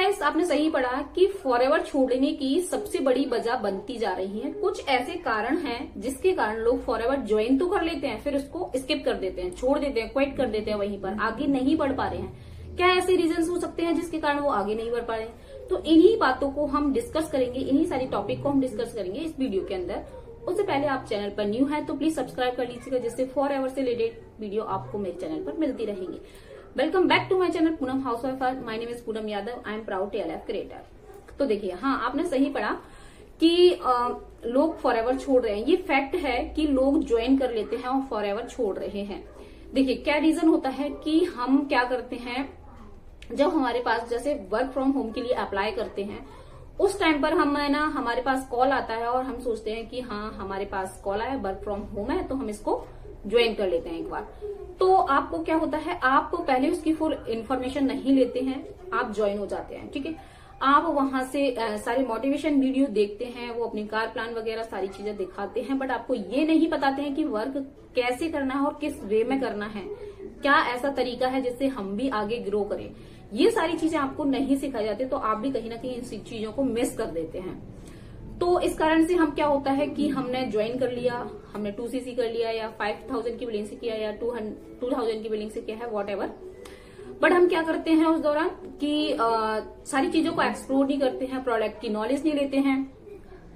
Guys, आपने सही पढ़ा कि फॉरएवर छोड़ने की सबसे बड़ी वजह बनती जा रही है। कुछ ऐसे कारण हैं जिसके कारण लोग फॉरएवर ज्वाइन तो कर लेते हैं, फिर उसको स्किप कर देते हैं, छोड़ देते हैं, क्विट कर देते हैं, वहीं पर आगे नहीं बढ़ पा रहे हैं। क्या ऐसे रीजंस हो सकते हैं जिसके कारण वो आगे नहीं बढ़ पा रहे हैं? तो इन्हीं बातों को हम डिस्कस करेंगे, इन्हीं सारी टॉपिक को हम डिस्कस करेंगे इस वीडियो के अंदर। उससे पहले आप चैनल पर न्यू हैं तो प्लीज सब्सक्राइब कर लीजिएगा, जिससे फॉरएवर से रिलेटेड वीडियो आपको मेरे चैनल पर मिलती रहेंगी। Welcome back to my channel Poonam housewife. My name is Poonam Yadav. I am proud TLF creator. तो देखिए, हाँ, आपने सही पढ़ा कि लोग फॉरएवर छोड़ रहे हैं। ये फैक्ट है कि लोग ज्वाइन कर लेते हैं और फॉरएवर छोड़ रहे हैं। देखिए, क्या रीजन होता है कि हम क्या करते हैं, जब हमारे पास जैसे वर्क फ्रॉम होम के लिए अप्लाई करते हैं, उस टाइम पर हम है ना, हमारे पास कॉल आता है और हम सोचते हैं कि हाँ, हमारे पास कॉल आया, वर्क फ्रॉम होम है, तो हम इसको ज्वाइन कर लेते हैं एक बार। तो आपको क्या होता है, आप पहले उसकी फुल इन्फॉर्मेशन नहीं लेते हैं, आप ज्वाइन हो जाते हैं। ठीक है, आप वहां से सारे मोटिवेशन वीडियो देखते हैं, वो अपनी कार प्लान वगैरह सारी चीजें दिखाते हैं, बट आपको ये नहीं बताते हैं कि वर्क कैसे करना है और किस वे में करना है, क्या ऐसा तरीका है जिससे हम भी आगे ग्रो करें। ये सारी चीजें आपको नहीं सिखाई जाती, तो आप भी कहीं ना कहीं इन चीजों को मिस कर देते हैं। तो इस कारण से हम क्या होता है कि हमने ज्वाइन कर लिया, हमने 2cc कर लिया, या 5000 की बिलिंग से किया, या 2000 की बिलिंग से किया है, वॉट एवर। बट हम क्या करते हैं उस दौरान कि सारी चीजों को एक्सप्लोर नहीं करते हैं, प्रोडक्ट की नॉलेज नहीं लेते हैं,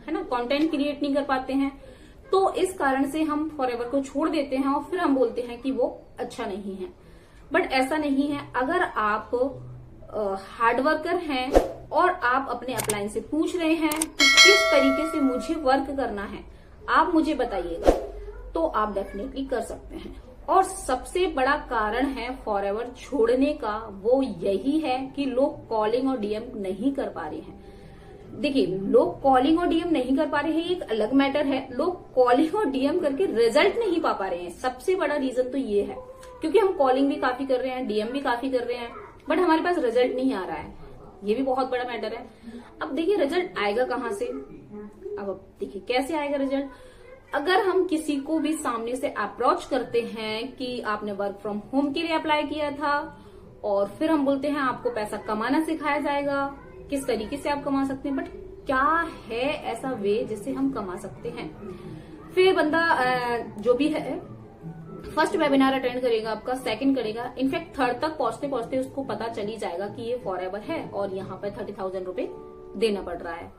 है ना, कंटेंट क्रिएट नहीं कर पाते हैं। तो इस कारण से हम फॉरएवर को छोड़ देते हैं और फिर हम बोलते हैं कि वो अच्छा नहीं है। बट ऐसा नहीं है। अगर आप हार्ड वर्कर हैं और आप अपने अपलाइन से पूछ रहे हैं कि किस तरीके से मुझे वर्क करना है, आप मुझे बताइएगा, तो आप डेफिनेटली कर सकते हैं। और सबसे बड़ा कारण है फॉरएवर छोड़ने का, वो यही है कि लोग कॉलिंग और डीएम नहीं कर पा रहे हैं। देखिए, लोग कॉलिंग और डीएम नहीं कर पा रहे हैं, एक अलग मैटर है। लोग कॉलिंग और डीएम करके रिजल्ट नहीं पा रहे हैं। सबसे बड़ा रीजन तो ये है, क्योंकि हम कॉलिंग भी काफी कर रहे हैं, डीएम भी काफी कर रहे हैं, बट हमारे पास रिजल्ट नहीं आ रहा है। ये भी बहुत बड़ा मैटर है। अब देखिए, रिजल्ट आएगा कहाँ से? अब देखिए कैसे आएगा रिजल्ट। अगर हम किसी को भी सामने से अप्रोच करते हैं कि आपने वर्क फ्रॉम होम के लिए अप्लाई किया था, और फिर हम बोलते हैं आपको पैसा कमाना सिखाया जाएगा, किस तरीके से आप कमा सकते हैं, बट क्या है ऐसा वे जिससे हम कमा सकते हैं। फिर बंदा जो भी है, फर्स्ट वेबिनार अटेंड करेगा आपका, सेकंड करेगा, इनफैक्ट थर्ड तक पहुंचते पहुंचते उसको पता चली जाएगा कि ये फॉरएवर है और यहाँ पर 30,000 रुपए देना पड़ रहा है।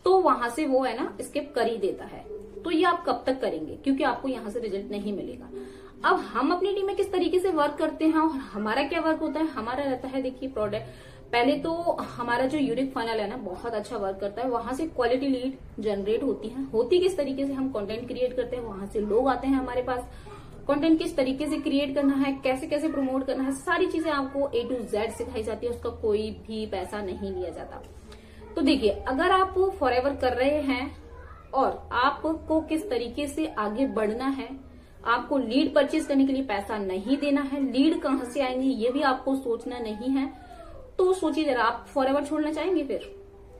तो वहां से वो है ना, स्किप कर ही देता है। तो ये आप कब तक करेंगे, क्योंकि आपको यहाँ से रिजल्ट नहीं मिलेगा। अब हम अपनी टीम में किस तरीके से वर्क करते हैं और हमारा क्या वर्क होता है? हमारा रहता है, देखिए, प्रोडक्ट। पहले तो हमारा जो यूनिक फनल है ना, बहुत अच्छा वर्क करता है। वहां से क्वालिटी लीड जनरेट होती किस तरीके से? हम कंटेंट क्रिएट करते हैं, वहां से लोग आते हैं हमारे पास। कंटेंट किस तरीके से क्रिएट करना है, कैसे कैसे प्रमोट करना है, सारी चीजें आपको A to Z सिखाई जाती है। उसका कोई भी पैसा नहीं लिया जाता। तो देखिए, अगर आप फॉरएवर कर रहे हैं और आपको किस तरीके से आगे बढ़ना है, आपको लीड परचेज करने के लिए पैसा नहीं देना है, लीड कहां से आएंगे ये भी आपको सोचना नहीं है, तो सोचिए जरा, आप फॉरएवर छोड़ना चाहेंगे? फिर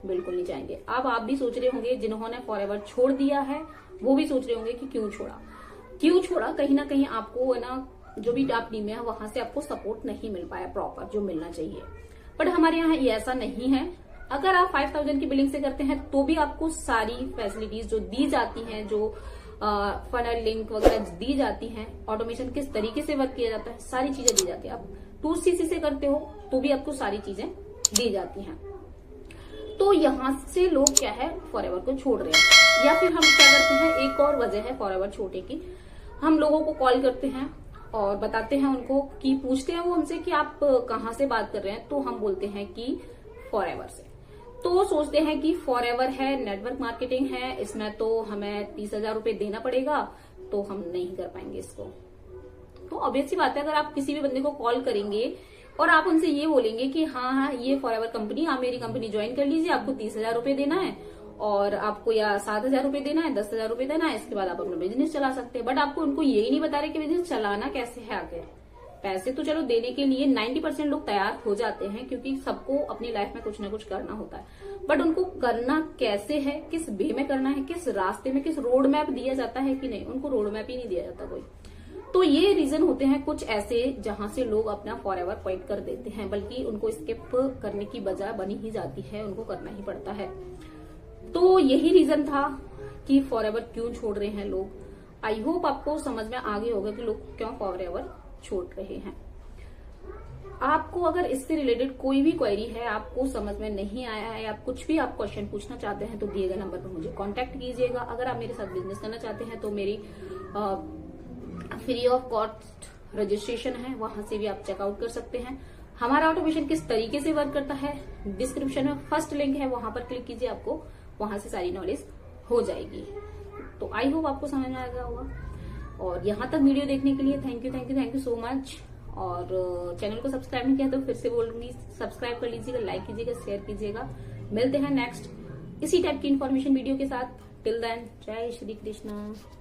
बिल्कुल नहीं चाहेंगे। अब आप भी सोच रहे होंगे, जिन्होंने फॉरएवर छोड़ दिया है वो भी सोच रहे होंगे कि क्यों छोड़ा। कहीं ना कहीं आपको है ना, जो भी आप टीम में है वहां से आपको सपोर्ट नहीं मिल पाया प्रॉपर, जो मिलना चाहिए। बट हमारे यहाँ ये ऐसा नहीं है। अगर आप 5000 की बिलिंग से करते हैं तो भी आपको सारी फैसिलिटीज जो दी जाती हैं, जो फनल लिंक वगैरह दी जाती हैं, ऑटोमेशन किस तरीके से वर्क किया जाता है, सारी चीजें दी जाती है। आप 2cc से करते हो तो भी आपको सारी चीजें दी जाती हैं। तो यहां से लोग क्या है, फॉरएवर को छोड़ रहे हैं। या फिर हम क्या करते हैं, एक और वजह है फॉरएवर छोड़ने की, हम लोगों को कॉल करते हैं और बताते हैं उनको कि, पूछते हैं वो हमसे कि आप कहाँ से बात कर रहे हैं, तो हम बोलते हैं कि फॉरएवर से। तो सोचते हैं कि फॉरएवर है, नेटवर्क मार्केटिंग है, इसमें तो हमें 30,000 रुपए देना पड़ेगा, तो हम नहीं कर पाएंगे इसको। तो ऑब्वियस सी बात है, अगर आप किसी भी बंदे को कॉल करेंगे और आप उनसे ये बोलेंगे कि हाँ, ये फॉरएवर कंपनी, आप मेरी कंपनी ज्वाइन कर लीजिए, आपको 30,000 रुपए देना है, और आपको या 7,000 रुपए देना है, 10,000 रुपए देना है, इसके बाद आप अपना बिजनेस चला सकते हैं। बट आपको उनको यही नहीं बता रहे कि बिजनेस चलाना कैसे है आगे। पैसे तो चलो देने के लिए 90% लोग तैयार हो जाते हैं, क्योंकि सबको अपनी लाइफ में कुछ ना कुछ करना होता है, बट उनको करना कैसे है, किस वे में करना है, किस रास्ते में, किस रोड मैप दिया जाता है कि नहीं, उनको रोड मैप ही नहीं दिया जाता कोई। तो ये रीजन होते हैं कुछ ऐसे जहां से लोग अपना फॉर एवर क्विट कर देते हैं, बल्कि उनको स्किप करने की बजाय बनी ही जाती है, उनको करना ही पड़ता है। तो यही रीजन था कि फॉर एवर क्यों छोड़ रहे हैं लोग। आई होप आपको समझ में आ गया होगा कि लोग क्यों फॉर एवर छोड़ रहे हैं। आपको अगर इससे रिलेटेड कोई भी क्वेरी है, आपको समझ में नहीं आया है, आप कुछ भी आप क्वेश्चन पूछना चाहते हैं तो दिए गए नंबर पर मुझे कांटेक्ट कीजिएगा। अगर आप मेरे साथ बिजनेस करना चाहते हैं तो मेरी फ्री ऑफ कॉस्ट रजिस्ट्रेशन है, वहां से भी आप चेकआउट कर सकते हैं। हमारा ऑटोमेशन किस तरीके से वर्क करता है, डिस्क्रिप्शन में फर्स्ट लिंक है, वहां पर क्लिक कीजिए, आपको वहां से सारी नॉलेज हो जाएगी। तो आई होप आपको समझ में आ गया होगा। और यहाँ तक वीडियो देखने के लिए थैंक यू सो मच। और चैनल को सब्सक्राइब नहीं किया तो फिर से बोलूंगी, सब्सक्राइब कर लीजिएगा, लाइक कीजिएगा, शेयर कीजिएगा। मिलते हैं नेक्स्ट इसी टाइप की इन्फॉर्मेशन वीडियो के साथ। टिल देन, जय श्री कृष्णा।